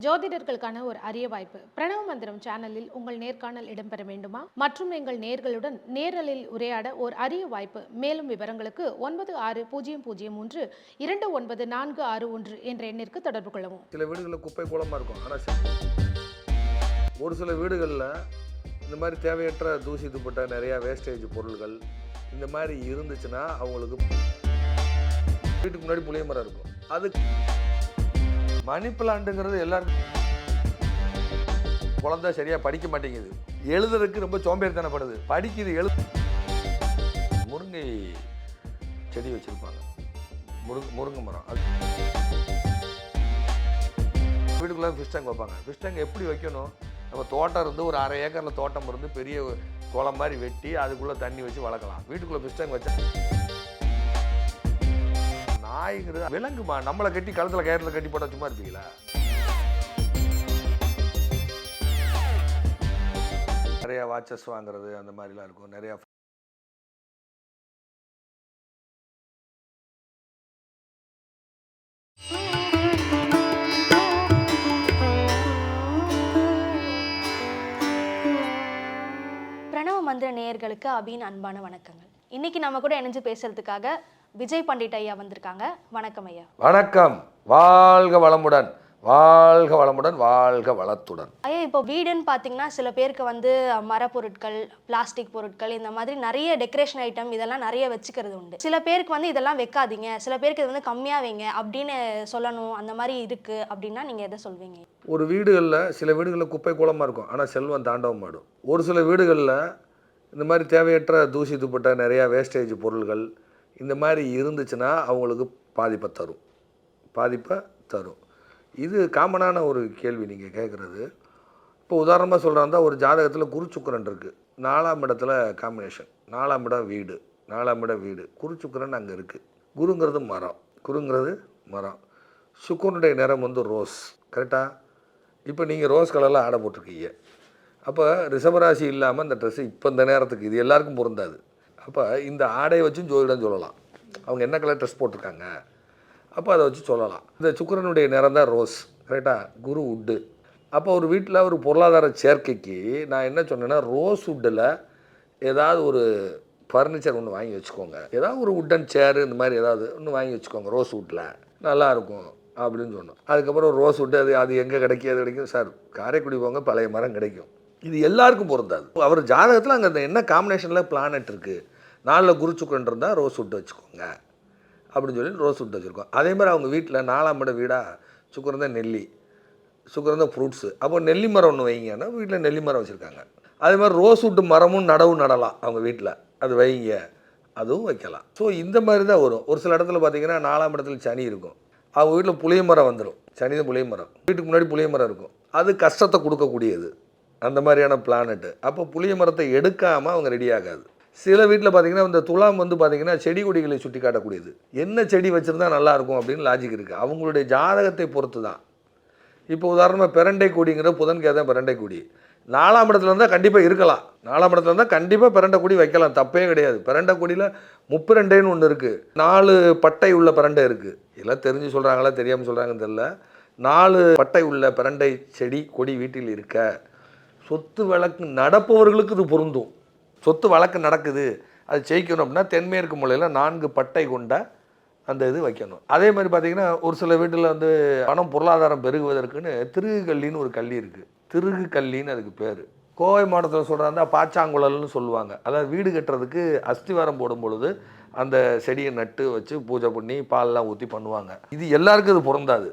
ஜோதிடர்களுக்கான ஒரு அரிய வாய்ப்பு. பிரணவ மந்திரம் சேனலில் உங்கள் நேர்காணல் இடம்பெற வேண்டுமா? மற்றும் எங்கள் நேர்களுடன் நேரலில் உரையாட ஒரு அரிய வாய்ப்பு. மேலும் விவரங்களுக்கு 9600329461 என்ற எண்ணிற்கு தொடர்பு கொள்ளவும். சில வீடுகளில் குப்பை கூலமாக இருக்கும். ஆனால் ஒரு சில வீடுகளில் இந்த மாதிரி தேவையற்ற தூசி துப்பட்ட நிறையா வேஸ்டேஜ் பொருள்கள் இந்த மாதிரி இருந்துச்சுன்னா அவங்களுக்கு வீட்டுக்கு முன்னாடி புளிய மரம் இருக்கும். அது மணி பிளான்ட்டுங்கிறது எல்லாருக்கும் குழந்தை சரியாக படிக்க மாட்டேங்குது, எழுதுறதுக்கு ரொம்ப சோம்பேறித்தனப்படுது, படிக்குது முருங்கை செடி வச்சுருப்பாங்க, முருங்கை மரம். அது வீட்டுக்குள்ளே ஃபிஷ் டேங்க் வைப்பாங்க. ஃபிஷ் டேங்க் எப்படி வைக்கணும்? நம்ம தோட்டம் இருந்து ஒரு 1/2 ஏக்கரில் தோட்டம் இருந்து பெரிய குளம் மாதிரி வெட்டி அதுக்குள்ளே தண்ணி வச்சு வளர்க்கலாம். வீட்டுக்குள்ளே ஃபிஷ் டேங்க் வச்சா நாய்ங்கிறது விலங்குமா, நம்மளை கட்டி கழுத்தில் கயிறில் கட்டி போட்டால் சும்மா இருப்பீங்களா? நிறையா வாட்சஸ் வாங்குறது அந்த மாதிரிலாம் இருக்கும். நிறையா பிரணவ மந்திர நேயர்களுக்கு அபியின் அன்பான வணக்கங்கள். இன்னைக்கு நம்ம கூட இணைஞ்சு பேசுறதுக்காக விஜய் பண்டிட் ஐயா வந்திருக்காங்க. வணக்கம் ஐயா. வணக்கம். வாழ்க வளமுடன், வாழ்க வளமுடன், வாழ்க வளத்துடன். ஐயா, இப்போ வீடுன்னு பார்த்தீங்கன்னா சில பேருக்கு வந்து மரப்பொருட்கள், பிளாஸ்டிக் பொருட்கள், இந்த மாதிரி நிறைய டெக்கரேஷன் ஐட்டம் இதெல்லாம் நிறைய வச்சுக்கிறது உண்டு. சில பேருக்கு வந்து இதெல்லாம் வைக்காதீங்க, சில பேருக்கு இது வந்து கம்மியாக வைங்க அப்படின்னு சொல்லணும். அந்த மாதிரி இருக்கு அப்படின்னா நீங்கள் எதை சொல்வீங்க? ஒரு வீடுகளில் சில வீடுகளில் குப்பை கூலமாக இருக்கும், ஆனால் செல்வம் தாண்டவம் ஆடும். ஒரு சில வீடுகளில் இந்த மாதிரி தேவையற்ற தூசி துப்பட்ட நிறையா வேஸ்டேஜ் பொருள்கள் இந்த மாதிரி இருந்துச்சுன்னா அவங்களுக்கு பாதிப்பை தரும். இது காமனான ஒரு கேள்வி நீங்கள் கேட்குறது. இப்போ உதாரணமாக சொல்கிறாந்தா, ஒரு ஜாதகத்தில் குரு சுக்கிரன் இருக்குது, 4ஆம் இடத்துல காம்பினேஷன், 4ஆம் இடம் வீடு, குரு சுக்கிரன் அங்கே இருக்குது. குருங்கிறது மரம், சுக்கிரனுடைய நிறம் வந்து ரோஸ். கரெக்டாக? இப்போ நீங்கள் ரோஸ் கலரில் ஆடை போட்டிருக்கீங்க. அப்போ ரிஷபராசி இல்லாமல் இந்த ட்ரெஸ்ஸு இப்போ இந்த நேரத்துக்கு இது எல்லாருக்கும் பொருந்தாது. அப்போ இந்த ஆடையை வச்சும் ஜோதிடம் சொல்லலாம். அவங்க என்ன கலர் ட்ரெஸ் போட்டிருக்காங்க, அப்போ அதை வச்சு சொல்லலாம். இந்த சுக்கிரனுடைய நிறம் தான் ரோஸ். கரெக்டாக? குரு உட்டு. அப்போ ஒரு வீட்டில் ஒரு பொருளாதார சேர்க்கைக்கு நான் என்ன சொன்னேன்னா, ரோஸ் உட்டில் ஏதாவது ஒரு ஃபர்னிச்சர் ஒன்று வாங்கி வச்சுக்கோங்க. ஏதாவது ஒரு உட்டன் சேரு இந்த மாதிரி ஏதாவது ஒன்று வாங்கி வச்சுக்கோங்க, ரோஸ் உட்டில் நல்லாயிருக்கும் அப்படின்னு சொன்னோம். அதுக்கப்புறம் ரோஸ் உட்டு அது எங்கே கிடைக்கும் சார்? காரைக்குடி போங்க, பழைய மரம் கிடைக்கும். இது எல்லாருக்கும் பொருந்தாது. அவர் ஜாதகத்தில் அங்கே என்ன காம்பினேஷனில் பிளானட் இருக்குது, 4 குரு சுக்கிரன் இருந்தால் ரோஸ் உட்டு வச்சுக்கோங்க அப்படின்னு சொல்லி ரோஸ் உட்டு வச்சுருக்கோம். அதே மாதிரி அவங்க வீட்டில் 4ஆம் இடம் வீடாக சுக்கிரன் தான் நெல்லி, சுக்கிரன் தான் ஃப்ரூட்ஸு. அப்போ நெல்லி மரம் ஒன்று வைங்கன்னா வீட்டில் நெல்லி மரம் வச்சுருக்காங்க. அதே மாதிரி ரோஸ் உட்டு மரமும் நடலாம் அவங்க வீட்டில், அது வைங்க, அதுவும் வைக்கலாம். ஸோ இந்த மாதிரி தான் வரும். ஒரு சில இடத்துல பார்த்திங்கன்னா 4ஆம் இடத்துல சனி இருக்கும், அவங்க வீட்டில் புளிய மரம் வந்துடும். சனி தான் புளிய மரம், வீட்டுக்கு முன்னாடி புளிய மரம் இருக்கும், அது கஷ்டத்தை கொடுக்கக்கூடியது, அந்த மாதிரியான பிளானட்டு. அப்போ புளிய மரத்தை எடுக்காமல் அவங்க ரெடி ஆகாது. சில வீட்டில் பார்த்திங்கன்னா இந்த துலாம் வந்து பார்த்திங்கன்னா செடி கொடிகளை சுட்டி காட்டக்கூடியது. என்ன செடி வச்சுருந்தா நல்லாயிருக்கும் அப்படின்னு லாஜிக் இருக்குது, அவங்களுடைய ஜாதகத்தை பொறுத்து தான். இப்போ உதாரணமாக பெரண்டை கொடிங்கிற புதன்கே தான் பெரண்டை கொடி 4ஆம் இடத்துல இருந்தால் கண்டிப்பாக இருக்கலாம். 4ஆம் இடத்துல இருந்தால் கண்டிப்பாக பெரண்டை கொடி வைக்கலாம், தப்பே கிடையாது. பெரண்டை கொடியில் முப்பிரண்டைன்னு ஒன்று இருக்குது, 4 பட்டை உள்ள பெரண்டை இருக்குது. இதெல்லாம் தெரிஞ்சு சொல்கிறாங்களா தெரியாமல் சொல்கிறாங்கன்னு தெரியல. 4 பட்டை உள்ள பெரண்டை செடி கொடி வீட்டில் இருக்க சொத்து வழக்கு நடப்பவர்களுக்கு இது பொருந்தும். சொத்து வழக்கு நடக்குது, அது ஜெயிக்கணும் அப்படின்னா தென்மேற்கு மூலையில் 4 பட்டை கொண்ட அந்த இது வைக்கணும். அதே மாதிரி பார்த்திங்கன்னா ஒரு சில வீட்டில் வந்து பணம் பொருளாதாரம் பெருகுவதற்குன்னு திருகு கல்லின்னு ஒரு கல்லி இருக்குது, திருகு கல்லின்னு அதுக்கு பேர். கோவை மாவட்டத்தில் சொல்கிறாங்க பாச்சாங்குழல்னு சொல்லுவாங்க. அதாவது வீடு கட்டுறதுக்கு அஸ்திவாரம் போடும் பொழுது அந்த செடியை நட்டு வச்சு பூஜை பண்ணி பால்லாம் ஊற்றி பண்ணுவாங்க. இது எல்லாருக்கும் இது பொருந்தாது.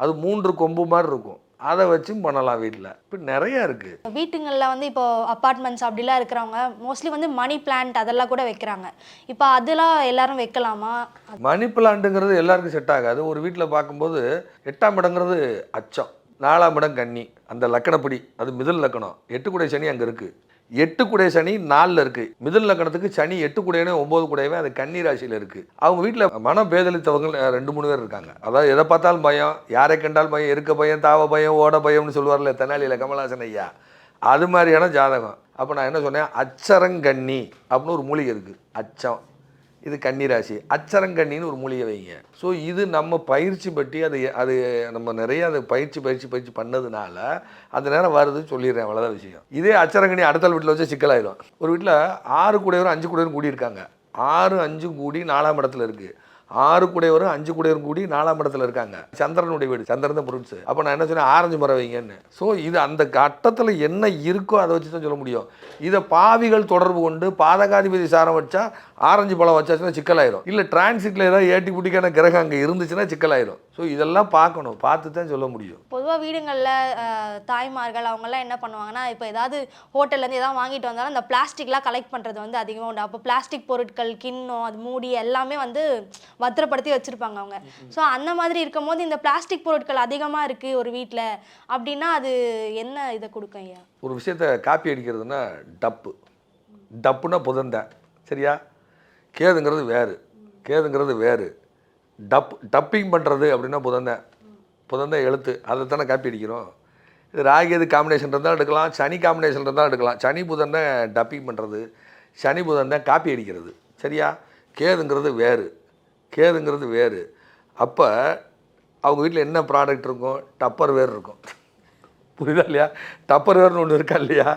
அது 3 கொம்பு மாதிரி இருக்கும், அதை வச்சும் பண்ணலாம் வீட்டில். இப்போ நிறையா இருக்குது. வீட்டுங்களில் வந்து இப்போ அப்பார்ட்மெண்ட்ஸ் அப்படிலாம் இருக்கிறவங்க மோஸ்ட்லி வந்து மணி பிளான்ட் அதெல்லாம் கூட வைக்கிறாங்க. இப்போ அதெல்லாம் எல்லாரும் வைக்கலாமா? மணி பிளான்ட்டுங்கிறது எல்லாருக்கும் செட் ஆகாது. ஒரு வீட்டில் பார்க்கும்போது 8ஆம் இடங்கிறது அச்சம், 4ஆம் இடம் கன்னி, அந்த லக்கணப்படி அது மிதுன லக்கணம். 8 குடை சனி அங்கே இருக்குது, 8 குடை சனி 4ல் இருக்குது. மிதுன லக்கணத்துக்கு சனி 8 குடையனே 9 குடையவே அது கன்னி ராசியில் இருக்குது. அவங்க வீட்டில் மனம் பேதலித்தவங்க 2-3 பேர் இருக்காங்க. அதாவது எதை பார்த்தாலும் பயம், யாரை கண்டால் பயம், இருக்க பயம், தாவ பயம், ஓட பயம்னு சொல்லுவார்ல தெனாலியில் கமலஹாசன் ஐயா, அது மாதிரியான ஜாதகம். அப்போ நான் என்ன சொன்னேன், அச்சரங்கன்னி அப்படின்னு ஒரு மூலிகை இருக்குது. அச்சம் இது கன்னிராசி. அச்சரங்கண்ணின்னு ஒரு மூலிகை வைங்க. ஸோ இது நம்ம பயிற்சி பற்றி அது அது நம்ம நிறைய அதை பயிற்சி பண்ணதுனால அந்த நேரம் வருதுன்னு சொல்லிடுறேன். அவ்வளோதான் விஷயம். இதே அச்சரங்கண்ணி அடுத்த வீட்டில் வச்சு சிக்கலாயிடும். ஒரு வீட்டில் 6 கூடையவரும் 5 கூடையவரும் கூடியிருக்காங்க. 6 5 கூடி 4ஆம் இடத்துல இருக்குது. 6 கூடையவரும் 5 கூடையவரும் கூடி 4ஆம் இடத்துல இருக்காங்க. சந்திரனுடைய வீடு, சந்திரன் தான் பொருட்ஸ். அப்போ நான் என்ன சொன்னேன், ஆரஞ்சு மரம் வைங்கன்னு. ஸோ இது அந்த கட்டத்தில் என்ன இருக்கோ அதை வச்சு தான் சொல்ல முடியும். இதை பாவிகள் தொடர்பு கொண்டு பாதகாதிபதி சாரம் வச்சா ஆரஞ்சு பழம் வச்சாச்சுன்னா சிக்கலாயிரும். இல்லை டிரான்சிட்டில் ஏதாவது ஏட்டி குட்டிக்கான கிரகம் அங்கே இருந்துச்சுன்னா சிக்கலாயிரும். ஸோ இதெல்லாம் பார்க்கணும், பார்த்து தான் சொல்ல முடியும். பொதுவாக வீடுங்களில் தாய்மார்கள் அவங்கெல்லாம் என்ன பண்ணுவாங்கன்னா, இப்போ ஏதாவது ஹோட்டல்லேருந்து எதாவது வாங்கிட்டு வந்தாலும் அந்த பிளாஸ்டிக்லாம் கலெக்ட் பண்ணுறது வந்து அதிகமாக உண்டு. அப்போ பிளாஸ்டிக் பொருட்கள், கிண்ணம், அது மூடி எல்லாமே வந்து பத்திரப்படுத்தி வச்சுருப்பாங்க அவங்க. ஸோ அந்த மாதிரி இருக்கும் போது இந்த பிளாஸ்டிக் பொருட்கள் அதிகமாக இருக்குது ஒரு வீட்டில் அப்படின்னா அது என்ன இதை கொடுக்கும் ஐயா? ஒரு விஷயத்தை காப்பி அடிக்கிறதுனா டப்புனா புதன்தான், சரியா? கேதுங்கிறது வேறு. டப்பிங் பண்ணுறது அப்படின்னா புதன்தான் எழுத்து, அதை தானே காப்பி அடிக்கிறோம். இது ராகேது காம்பினேஷன் இருந்தால் எடுக்கலாம், சனி காம்பினேஷன் இருந்தால் எடுக்கலாம். சனி புதன் தான் டப்பிங் பண்ணுறது, சனி புதன் தான் காப்பி அடிக்கிறது, சரியா? கேதுங்கிறது வேறு. அப்போ அவங்க வீட்டில் என்ன ப்ராடக்ட் இருக்கும்? டப்பர் வேர் இருக்கும். புரியுதா இல்லையா? டப்பர் வேர்னு ஒன்று இருக்கா இல்லையா?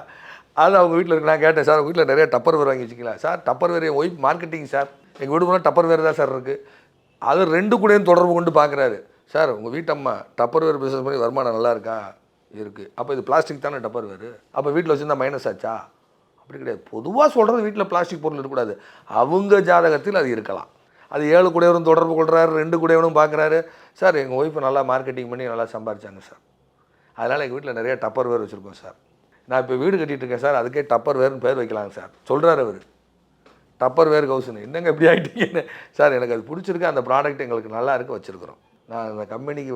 அது அவங்க வீட்டில் இருக்கு. நான் கேட்டேன், சார் உங்கள் வீட்டில் நிறைய டப்பர் வேர் வாங்கி வச்சுக்கலாம். சார் டப்பர் வேர் என் ஒய்ஃப் மார்க்கெட்டிங் சார், எங்கள் வீடு போனால் டப்பர் வேர் தான் சார் இருக்குது. அது 2 கூடயும் தொடர்பு கொண்டு பார்க்குறாரு. சார் உங்கள் வீட்டம்மா டப்பர் வேர் பிஸ்னஸ் பண்ணி வருமானம் நல்லா இருக்கா? இருக்குது. அப்போ இது பிளாஸ்டிக் தானே டப்பர் வேர், அப்போ வீட்டில் வச்சுருந்தா மைனஸ் ஆச்சா? அப்படி கிடையாது. பொதுவாக சொல்கிறது வீட்டில் பிளாஸ்டிக் பொருள் இருக்கக்கூடாது. அவங்க ஜாதகத்தில் அது இருக்கலாம். அது 7 கூடையவரும் தொடர்பு கொள்கிறாரு, 2 கூடையவனும் பார்க்குறாரு. சார் எங்கள் ஒய்ஃபை நல்லா மார்க்கெட்டிங் பண்ணி நல்லா சம்பாதிச்சாங்க சார், அதனால் எங்கள் வீட்டில் நிறைய டப்பர் வேர் வச்சுருக்கோம் சார். நான் இப்போ வீடு கட்டிகிட்டு இருக்கேன் சார், அதுக்கே டப்பர் வேர்னு பேர் வைக்கலாங்க சார் சொல்கிறார் அவர். டப்பர் வேர் ஹவுஸ்னு என்னங்க இப்படி ஆகிட்டீங்கன்னு. சார் எனக்கு அது பிடிச்சிருக்கு, அந்த ப்ராடக்ட் எங்களுக்கு நல்லா இருக்குது, வச்சுருக்குறோம். நான் அந்த கம்பெனிக்கு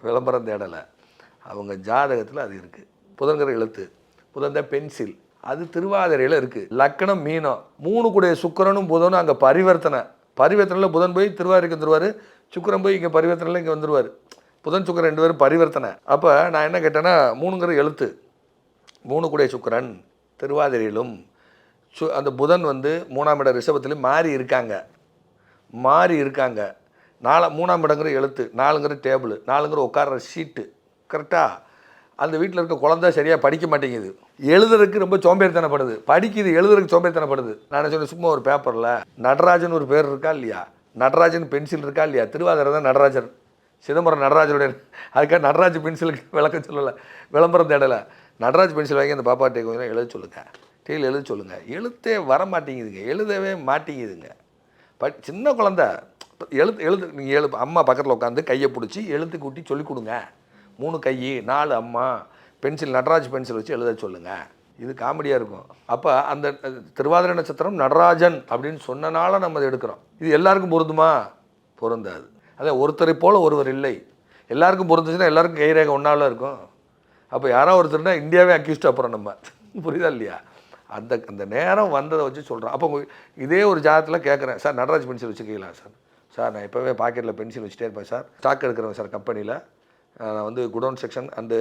விளம்பரம் தேடலை, அவங்க ஜாதகத்தில் அது இருக்குது. புதன்கிற எழுத்து, புதன் தான் பென்சில், அது திருவாதிரையில் இருக்குது. லக்கணம் மீனம், 3 கூடைய சுக்கிரனும் புதனும் அங்கே பரிவர்த்தனையில் புதன் போய் திருவாதிரைக்கு வந்துருவார், சுக்கிரன் போய் இங்கே பரிவர்த்தனையில் இங்கே வந்துடுவார். புதன் சுக்கிரன் 2 பேரும் பரிவர்த்தனை. அப்போ நான் என்ன கேட்டேன்னா, 3ங்கிற எழுத்து, 3 கூடைய சுக்கிரன் திருவாதிரையிலும் அந்த புதன் வந்து 3ஆம் இட ரிஷபத்திலும் மாறி இருக்காங்க. 3ஆம் இடங்கிற எழுத்து, 4ங்கிற டேபிள், 4ங்கிற உட்கார்ற ஷீட்டு, கரெக்டாக? அந்த வீட்டில் இருக்க குழந்தை சரியாக படிக்க மாட்டேங்குது, எழுதுறதுக்கு ரொம்ப சோம்பேறித்தனப்படுது, படிக்குது எழுதுறதுக்கு சோம்பேறித்தனப்படுது. நான் சொன்னேன், சும்மா ஒரு பேப்பரில் நடராஜன் ஒரு பேர் இருக்கா இல்லையா, நடராஜன் பென்சில் இருக்கா இல்லையா, திருவாதிரை தான் நடராஜர், சிதம்பரம் நடராஜருடைய, அதுக்காக நடராஜ் பென்சிலுக்கு விளக்கம் சொல்லலை, விளம்பரம் தேடலை. நடராஜ் பென்சில் வாங்கி அந்த பாப்பாட்டை கொஞ்சம் எழுத சொல்லுங்கள், டீல் எழுத சொல்லுங்கள். எழுத்தே வர மாட்டேங்குதுங்க, எழுதவே மாட்டேங்குதுங்க. சின்ன குழந்தை நீங்கள் அம்மா பக்கத்தில் உட்காந்து கையை பிடிச்சி எழுத்து கூட்டி சொல்லிக் கொடுங்க. 3 கை 4 அம்மா பென்சில், நடராஜ் பென்சில் வச்சு எழுத சொல்லுங்கள். இது காமெடியாக இருக்கும். அப்போ அந்த திருவாதிரை நட்சத்திரம் நடராஜன் அப்படின்னு சொன்னனால நம்ம அதை எடுக்கிறோம். இது எல்லாருக்கும் பொருந்துமா? பொருந்தாது. அதான் ஒருத்தரை போல் ஒருவர் இல்லை. எல்லாருக்கும் பொருந்துச்சுன்னா எல்லாருக்கும் கைரேகை ஒன்றாவில் இருக்கும். அப்போ யாரோ ஒருத்தர்னா இந்தியாவே அக்யூஸ்ட் அப்புறம் நம்ம, புரியுதா இல்லையா? அந்த நேரம் வந்ததை வச்சு சொல்கிறோம். அப்போ இதே ஒரு ஜாதகத்தில் கேட்குறேன், சார் நடராஜ் பென்சில் வச்சுக்கலாம் சார். சார் நான் இப்போவே பாக்கெட்டில் பென்சில் வச்சுட்டே இருப்பேன் சார், ஸ்டாக் எடுக்கிறேன் சார் கம்பெனியில், நான் வந்து குடோன் செக்ஷன் அந்த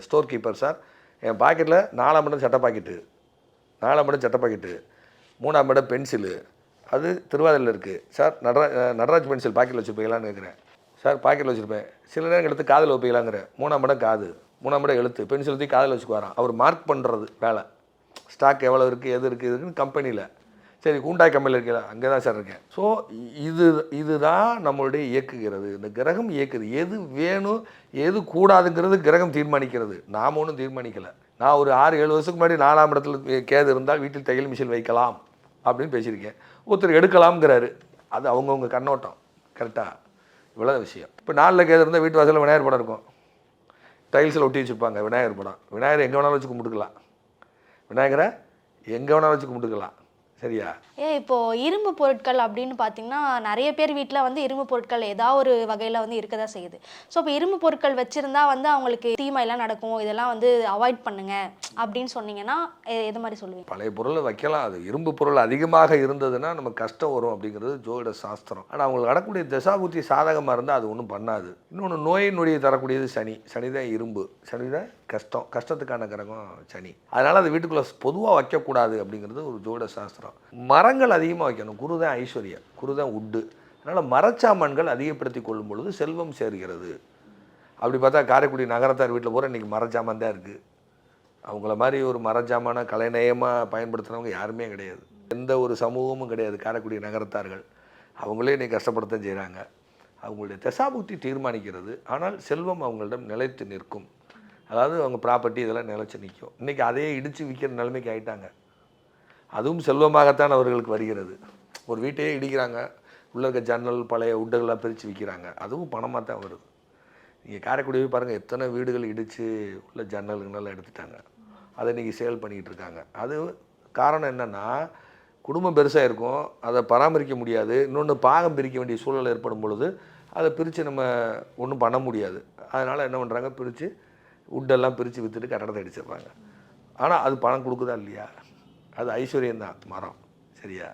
ஸ்டோர் கீப்பர் சார். என் பாக்கெட்டில் 4ஆம் இடம் சட்டை பாக்கெட்டு, 3ஆம் இடம் பென்சிலு, அது திருவாதிரையில் இருக்குது சார். நடராஜ் பென்சில் பாக்கெட்டில் வச்சுருப்பீங்களான்னு கேட்குறேன். சார் பாக்கெட்டில் வச்சுருப்பேன், சில நேரம் எடுத்து காதில் வைப்பீங்களாங்கிறேன். 3ஆம் இடம் காது, 3ஆம் இடம் எழுத்து, பென்சில் ஊற்றி காதில் வச்சுக்குவாரான். அவர் மார்க் பண்ணுறது வேலை, ஸ்டாக் எவ்வளோ இருக்குது, எது இருக்குன்னு கம்பெனியில். சரி கூண்டாய் கம்பெனியில் இருக்கல, அங்கே தான் சார் இருக்கேன். ஸோ இதுதான் நம்மளுடைய இயக்குகிறது. இந்த கிரகம் இயக்குது. எது வேணும் எது கூடாதுங்கிறது கிரகம் தீர்மானிக்கிறது, நாம் ஒன்றும் தீர்மானிக்கலை. நான் ஒரு 6-7 வருஷத்துக்கு முன்னாடி 4ஆம் இடத்துல கேது இருந்தால் வீட்டில் தையல் மிஷின் வைக்கலாம் அப்படின்னு பேசியிருக்கேன். ஒருத்தர் எடுக்கலாம்ங்கிறாரு, அது அவங்கவுங்க கண்ணோட்டம், கரெக்டாக? இவ்வளோ விஷயம். இப்போ 4ல் கேது இருந்தால் வீட்டு வாசலில் விநாயகர் படம் இருக்கும், டைல்ஸில் ஒட்டி வச்சுருப்பாங்க விநாயகர் படம். விநாயகர் எங்கே வேணாலும் வச்சு கும்பிட்டுக்கலாம், விநாயகரை எங்கே வேணாலும் வச்சு கும்பிட்டுக்கலாம், சரியா? இப்போ இரும்பு பொருட்கள் அப்படின்னு பார்த்தீங்கன்னா நிறைய பேர் வீட்டில் வந்து இரும்பு பொருட்கள் ஏதாவது ஒரு வகையில் வந்து இருக்க தான் செய்யுது. ஸோ இப்போ இரும்பு பொருட்கள் வச்சுருந்தா வந்து அவங்களுக்கு தீமையெல்லாம் நடக்கும், இதெல்லாம் வந்து அவாய்ட் பண்ணுங்க அப்படின்னு சொன்னீங்கன்னா எது மாதிரி சொல்லுவீங்க? பழைய பொருளை வைக்கலாம், அது இரும்பு பொருள் அதிகமாக இருந்ததுன்னா நமக்கு கஷ்டம் வரும் அப்படிங்கிறது ஜோதிட சாஸ்திரம். ஆனால் அவங்களுக்கு நடக்கக்கூடிய தசாபுத்தி சாதகமாக இருந்தால் அது ஒன்றும் பண்ணாது. இன்னொன்று நோய் நொடியை தரக்கூடியது சனி, சனி தான் இரும்பு, சனி தான் கஷ்டத்துக்கான கிரகம் சனி. அதனால் அது வீட்டுக்குள்ளே பொதுவாக வைக்கக்கூடாது அப்படிங்கிறது ஒரு ஜோதிட சாஸ்திரம். வைக்கணும். மரங்கள் அதிகமாக வைக்கணும். குரு தான் ஐஸ்வர்யம், குரு தான் உட்டு. அதனால் மரச்சாமான்கள் அதிகப்படுத்தி கொள்ளும் பொழுது செல்வம் சேர்கிறது. அப்படி பார்த்தா காரைக்குடி நகரத்தார் வீட்டில் பூரா இன்றைக்கி மரச்சாமான் தான் இருக்குது. அவங்கள மாதிரி ஒரு மரச்சாமான கலைநயமாக பயன்படுத்துகிறவங்க யாருமே கிடையாது. எந்த ஒரு சமூகமும் கிடையாது காரைக்குடி நகரத்தார்கள். அவங்களே இன்றைக்கி கஷ்டப்படத்தான் செய்கிறாங்க. அவங்களுடைய தசாபுக்தி தீர்மானிக்கிறது. ஆனால் செல்வம் அவங்களிடம் நிலைத்து நிற்கும். அதாவது அவங்க ப்ராப்பர்ட்டி இதெல்லாம் நிலைச்சு நிற்கும். இன்றைக்கி அதையே இடித்து விற்கிற நிலைமைக்கு ஆகிட்டாங்க. அதுவும் செல்வமாகத்தான் அவர்களுக்கு வருகிறது. ஒரு வீட்டையே இடிக்கிறாங்க, உள்ள இருக்க ஜன்னல் பழைய உட்டுகள்லாம் பிரித்து விற்கிறாங்க. அதுவும் பணமாக தான் வருது. நீங்கள் காரைக்குடியே பாருங்கள், எத்தனை வீடுகள் இடித்து உள்ள ஜன்னல்களெல்லாம் எடுத்துட்டாங்க. அதை இன்றைக்கி சேல் பண்ணிக்கிட்டு இருக்காங்க. அது காரணம் என்னென்னா, குடும்பம் பெருசாக இருக்கும், அதை பராமரிக்க முடியாது. இன்னொன்று பாகம் பிரிக்க வேண்டிய சூழல் ஏற்படும் பொழுது அதை பிரித்து நம்ம ஒன்றும் பண்ண முடியாது. அதனால் என்ன பண்ணுறாங்க, பிரித்து உட்டெல்லாம் பிரித்து விற்றுட்டு கட்டடத்தை அடிச்சிடுறாங்க. ஆனால் அது பணம் கொடுக்குதா இல்லையா? அது ஐஸ்வர்யம்தான் மரம். சரியா?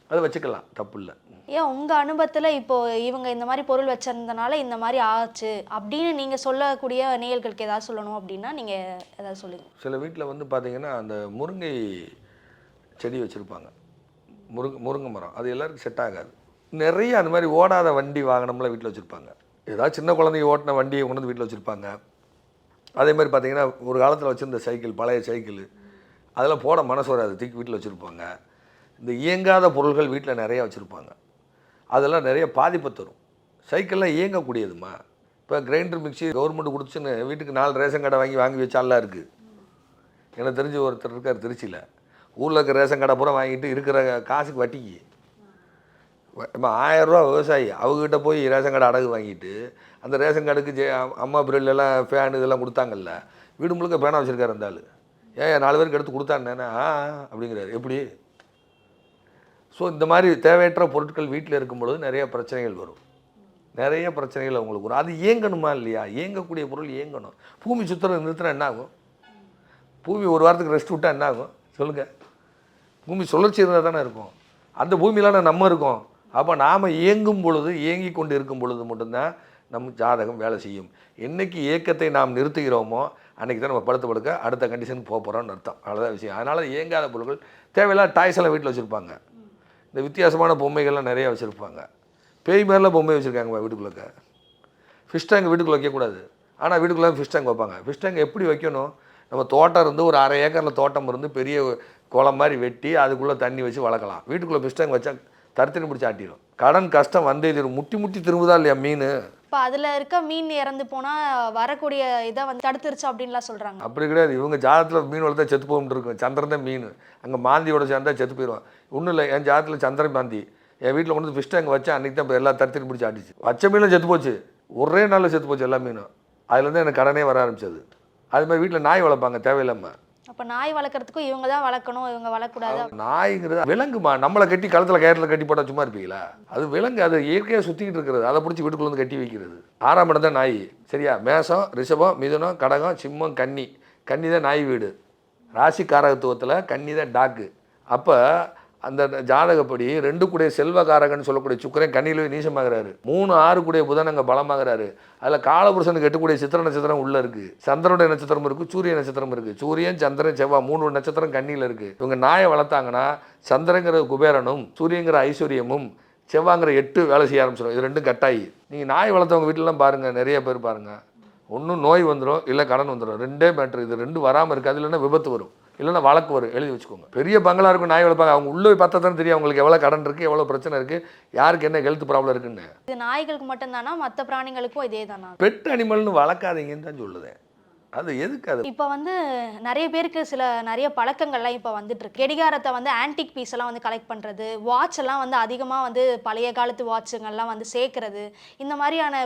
அதை வச்சுக்கலாம், தப்பு இல்லை. ஏன் உங்கள் அனுபவத்தில் இப்போ இவங்க இந்த மாதிரி பொருள் வச்சிருந்தனால இந்த மாதிரி ஆச்சு அப்படின்னு நீங்கள் சொல்லக்கூடிய நேயர்களுக்கு ஏதாவது சொல்லணும் அப்படின்னா நீங்கள் ஏதாவது சொல்லுங்கள். சில வீட்டில் வந்து பார்த்திங்கன்னா அந்த முருங்கை செடி வச்சுருப்பாங்க, முருங்கை மரம். அது எல்லாருக்கும் செட் ஆகாது. நிறைய அந்த மாதிரி ஓடாத வண்டி வாகனம்லாம் வீட்டில் வச்சுருப்பாங்க. ஏதாவது சின்ன குழந்தைங்க ஓட்டின வண்டியை கொண்டு வந்து வீட்டில் வச்சுருப்பாங்க. அதே மாதிரி பார்த்திங்கன்னா ஒரு காலத்தில் வச்சுருந்த சைக்கிள், பழைய சைக்கிள், அதெல்லாம் போட மனசு வராது, தூக்கி வீட்டில் வச்சுருப்பாங்க. இந்த இயங்காத பொருள்கள் வீட்டில் நிறையா வச்சுருப்பாங்க. அதெல்லாம் நிறைய பாதிப்பை தரும். சைக்கிள்லாம் இயங்கக்கூடியதுமா. இப்போ கிரைண்டர் மிக்சி கவர்மெண்ட் கொடுத்துச்சுன்னு வீட்டுக்கு 4 ரேஷன் கடை வாங்கி வச்சாலாம் இருக்குது. எனக்கு தெரிஞ்ச ஒருத்தர் இருக்கார் திருச்சியில். ஊரில் இருக்க ரேஷன் கடை பூரா வாங்கிட்டு இருக்கிற காசுக்கு வட்டிக்கு இப்போ 1000 ரூபா விவசாயி அவங்ககிட்ட போய் ரேஷன் கடை அடகு வாங்கிட்டு அந்த ரேஷன் கார்டுக்கு அம்மா பிரெல்லாம் ஃபேன் இதெல்லாம் கொடுத்தாங்கல்ல, வீடு முழுக்க பேனா வச்சுருக்காரு அந்த ஆள். ஏன் 4 பேருக்கு எடுத்து கொடுத்தானேன்னா அப்படிங்கிறாரு. எப்படி? ஸோ இந்த மாதிரி தேவையற்ற பொருட்கள் வீட்டில் இருக்கும் பொழுது நிறைய பிரச்சனைகள் வரும். நிறைய பிரச்சனைகள் அவங்களுக்கு வரும். அது இயங்கணுமா இல்லையா? இயங்கக்கூடிய பொருள் இயங்கணும். பூமி சுற்றுறது நிறுத்தினா என்ன ஆகும்? பூமி ஒரு வாரத்துக்கு ரெஸ்ட் விட்டால் என்ன ஆகும் சொல்லுங்கள்? பூமி சுழற்சி இருந்தால் தானே இருக்கும். அந்த பூமியிலான நம்ம இருக்கோம். அப்போ நாம் இயங்கும் பொழுது, இயங்கி கொண்டு இருக்கும் பொழுது மட்டும்தான் நம் ஜாதகம் வேலை செய்யும். என்றைக்கு இயக்கத்தை நாம் நிறுத்துகிறோமோ அன்றைக்கி தான் நம்ம படுக்க அடுத்த கண்டிஷனுக்கு போக போகிறோம்னு அர்த்தம். அவ்வளோதான் விஷயம். அதனால் இயங்காத பொருட்கள் தேவையில்லாத டாய்ஸ் எல்லாம் வீட்டில் வச்சுருப்பாங்க. இந்த வித்தியாசமான பொம்மைகள்லாம் நிறையா வச்சுருப்பாங்க. பேய் மாதிரிலாம் பொம்மை வச்சுருக்காங்க வீட்டுக்குள்ளே. ஃபிஷ் டேங்க் வீட்டுக்குள்ளே வைக்கக்கூடாது, ஆனால் வீட்டுக்குள்ளே ஃபிஷ் டேங்க் வைப்பாங்க. ஃபிஷ் டேங்க் எப்படி வைக்கணும்? நம்ம தோட்டம் இருந்து ஒரு 1/2 ஏக்கரில் தோட்டம் இருந்து பெரிய குளம் மாதிரி வெட்டி அதுக்குள்ளே தண்ணி வச்சு வளர்க்கலாம். வீட்டுக்குள்ளே ஃபிஷ் டேங்க் வச்சா தடுத்தண்ணி பிடிச்சி ஆட்டிடும். கடன் கஷ்டம் வந்து இது முட்டி திரும்புதா இல்லையா மீன்? இப்போ அதில் இருக்க மீன் இறந்து போனால் வரக்கூடிய இதை வந்து தடுத்துருச்சு அப்படின்லாம் சொல்கிறாங்க. அப்படி கிடையாது. இவங்க ஜாதகத்தில் மீன் வளர்த்தா செத்து போகும்னு இருக்கும். சந்திரன் தான் மீன். அங்கே மாந்தியோட சேர்ந்தா செத்து போயிடுவான். ஒன்றும் இல்லை, என் ஜாதகத்தில் சந்திரன் மாந்தி. என் வீட்டில் கொண்டு வந்து ஃபிஷ் டேங்க் வச்சேன், அன்றைக்கி தான் இப்போ எல்லா தடுத்தண்ணி பிடிச்சி ஆட்டிச்சு. வச்ச மீனும் செத்து போச்சு, ஒரே நாளில் செத்து போச்சு எல்லா மீனும். அதுலேருந்து எனக்கு கடனே வர ஆரம்பிச்சது. அது மாதிரி வீட்டில் நாய் வளர்ப்பாங்க தேவையில்லாமல். அப்போ நாய் வளர்க்குறதுக்கும் இவங்க தான் வளர்க்கணும், இவங்க வளர்க்கக்கூடாது. நாய்ங்கிறது விலங்குமா. நம்மளை கட்டி கழுத்தில் கயிறில் கட்டி போட்டால் சும்மா இருப்பீங்களா? அது விலங்கு, அது இயற்கையாக சுற்றிக்கிட்டு இருக்கிறது. அதை பிடிச்சி வீட்டுக்குள்ள வந்து கட்டி வைக்கிறது. 6ஆம் இடம் தான் நாய். சரியா? மேஷம், ரிஷபம், மிதுனம், கடகம், சிம்மம், கன்னி. கன்னி தான் நாய் வீடு. ராசி காரகத்துவத்தில் கன்னி தான் டாக்கு. அப்போ அந்த ஜாதகப்படி 2 கூடிய செல்வகாரகன்னு சொல்லக்கூடிய சுக்கிரன் கன்னியில் நீசமாகிறாரு. 3, 6 கூடிய புதன் அங்கே பலமாகிறாரு. அதில் காலபுருஷனுக்கு 8 கூடிய சித்திர நட்சத்திரம் உள்ளே இருக்குது. சந்திரனுடைய நட்சத்திரம் இருக்குது, சூரிய நட்சத்திரம் இருக்குது. சூரியன், சந்திரன், செவ்வாய் 3 நட்சத்திரம் கன்னியில் இருக்குது. இவங்க நாயை வளர்த்தாங்கன்னா சந்திரங்கிற குபேரனும், சூரியங்கிற ஐஸ்வர்யமும், செவ்வாங்கிற 8 வேலை செய்ய ஆரம்பிச்சிடும். இது 2 கட்டாயி. நீங்கள் நாய் வளர்த்தவங்க வீட்டிலலாம் பாருங்கள், நிறைய பேர் பாருங்கள், ஒன்றும் நோய் வந்துடும், இல்லை கடன் வந்துடும். 2 மேட்ரு. இது 2 வராமல் இருக்குது. அது இல்லைன்னா விபத்து வரும், இல்லைன்னா வழக்கு வரும். எழுதி வச்சுக்கோங்க. பெரிய பங்களா இருக்கும், நாய் வளர்ப்பாங்க. அவங்க உள்ளே போய் பார்த்தா தான் தெரியும் அவங்களுக்கு எவ்வளோ கடன் இருக்குது, எவ்வளோ பிரச்சனை இருக்குது, யாருக்கு என்ன ஹெல்த் ப்ராப்ளம் இருக்குன்னு. இது நாய்களுக்கு மட்டும்தானா, மற்ற பிராணிகளுக்கும் இதே தானா? பெட் அனிமல்னு வளர்க்காதீங்கன்னு தான் சொல்லுதேன். அது எதுக்கு? அது இப்போ வந்து நிறைய பேருக்கு நிறைய பழக்கங்கள்லாம் இப்போ வந்துட்டு இருக்கு. கடிகாரத்தை வந்து ஆன்டிக் பீஸ் எல்லாம் வந்து கலெக்ட் பண்ணுறது, வாட்ச் எல்லாம் வந்து அதிகமாக வந்து பழைய காலத்து வாட்சுங்கள்லாம் வந்து சேர்க்கறது, இந்த மாதிரியான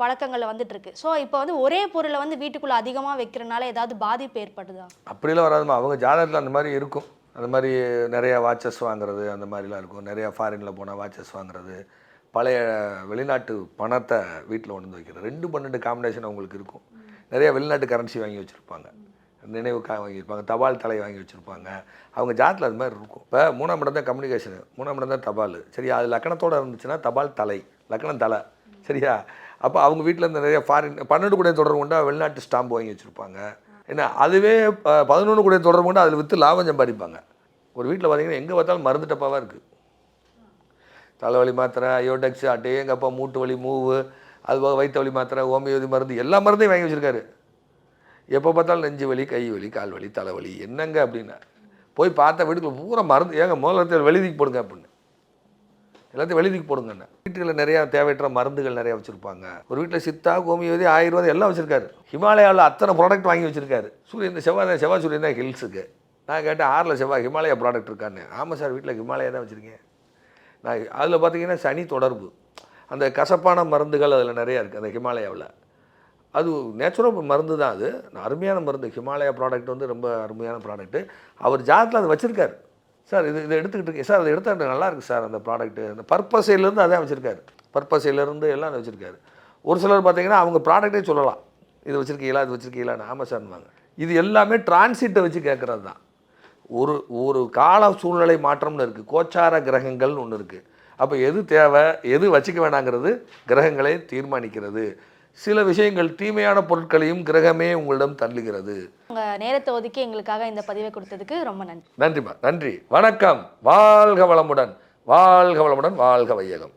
பழக்கங்கள் வந்துட்டு இருக்கு. ஸோ இப்போ வந்து ஒரே பொருளை வந்து வீட்டுக்குள்ளே அதிகமாக வைக்கிறனால ஏதாவது பாதிப்பு ஏற்படுதா? அப்படிலாம் வராதுமா. அவங்க ஜாதகத்தில் அந்த மாதிரி இருக்கும். அந்த மாதிரி நிறையா வாட்சஸ் வாங்குறது அந்த மாதிரிலாம் இருக்கும். நிறையா ஃபாரினில் போனால் வாட்சஸ் வாங்குறது, பழைய வெளிநாட்டு பணத்தை வீட்டில் கொண்டு வந்து வைக்கிறது. 2, 12 காம்பினேஷன் அவங்களுக்கு இருக்கும். நிறைய வெளிநாட்டு கரன்சி வாங்கி வச்சுருப்பாங்க, நினைவுக்காக வாங்கியிருப்பாங்க, தபால் தலை வாங்கி வச்சுருப்பாங்க. அவங்க ஜாதத்தில் அது மாதிரி இருக்கும். இப்போ 3ஆம் இடம் தான் கம்யூனிகேஷனு, 3ஆம் இடம் தான் தபால். சரியா? அது லக்கணத்தோடு இருந்துச்சுன்னா தபால் தலை, லக்கணம் தலை. சரியா? அப்போ அவங்க வீட்டில் இந்த நிறைய ஃபாரின் 12 கூட தொடர்பு கொண்டா வெளிநாட்டு ஸ்டாம்பு வாங்கி வச்சுருப்பாங்க. ஏன்னா அதுவே 11 கூட தொடர்பு கொண்டு அதில் விற்று லாபம் சம்பாதிப்பாங்க. ஒரு வீட்டில் பார்த்தீங்கன்னா எங்கே பார்த்தாலும் மருந்து டப்பாவாக இருக்குது. தலைவலி மாத்திரை, அயோடெக்ஸ், அட்டேங்கப்பா, மூட்டு வலி, மூவு, அது போக வயிற்று வலி மாத்திரை, ஹோமியோபதி மருந்து, எல்லா மருந்தையும் வாங்கி வச்சுருக்காரு. எப்போ பார்த்தாலும் நெஞ்சு வலி, கை வலி, கால் வலி, தலைவலி, என்னங்க அப்படின்னா போய் பார்த்தா வீட்டுக்குள்ள பூரா மருந்து. ஏங்க முதல்ல வெளிதிக்கு போடுங்க அப்படின்னு, எல்லாத்தையும் வெளிதிக்கு போடுங்கண்ணே. வீட்டுகளில் நிறையா தேவையற்ற மருந்துகள் நிறையா வச்சுருப்பாங்க. ஒரு வீட்டில் சித்தா, ஹோமியோபதி, ஆயுர்வேதம் எல்லாம் வச்சுருக்காரு. ஹிமாலயாவில் அத்தனை ப்ராடக்ட் வாங்கி வச்சுருக்காரு. சூரியன் செவ்வாய் சூரியன் தான் ஹில்ஸுக்கு. நான் கேட்டேன், 6ல் செவ்வாய் ஹிமாலயா ப்ராடக்ட் இருக்கான்னு. ஆமாம் சார், வீட்டில் ஹிமாலயா தான் வச்சுருக்கேன். நான் அதில் பார்த்தீங்கன்னா சனி தொடர்பு, அந்த கசப்பான மருந்துகள் அதில் நிறையா இருக்குது அந்த ஹிமாலயாவில். அது நேச்சுரல் மருந்து தான், அது அருமையான மருந்து. ஹிமாலயா ப்ராடக்ட் வந்து ரொம்ப அருமையான ப்ராடக்ட்டு. அவர் ஜாதத்தில் அதை வச்சுருக்காரு. சார் இதை எடுத்துக்கிட்டு இருக்கேன் சார், அதை எடுத்தால் நல்லா இருக்குது சார் அந்த ப்ராடக்ட்டு. அந்த பர்பஸையிலேருந்து அதான் வச்சுருக்காரு. பர்பஸையிலேருந்து எல்லாம் அதை வச்சுருக்காரு. ஒரு சிலர் பார்த்தீங்கன்னா அவங்க ப்ராடக்டே சொல்லலாம், இது வச்சுருக்கீங்களா, இது வச்சுருக்கீங்களான்னு. ஆமாம் சார்னுவாங்க. இது எல்லாமே டிரான்சிட்டை வச்சு கேட்குறது தான். ஒரு கால சூழ்நிலை மாற்றம்னு இருக்குது, கோச்சார கிரகங்கள்னு ஒன்று இருக்குது. அப்போ எது தேவை, எது வச்சுக்க வேணாங்கிறது கிரகங்களே தீர்மானிக்கிறது. சில விஷயங்கள், தீமையான பொருட்களையும் கிரகமே உங்களிடம் தள்ளுகிறது. உங்கள் நேரத்தை ஒதுக்கி எங்களுக்காக இந்த பதிவை கொடுத்ததுக்கு ரொம்ப நன்றி. நன்றிம்மா, நன்றி. வணக்கம். வாழ்க வளமுடன், வாழ்க வளமுடன், வாழ்க வையகம்.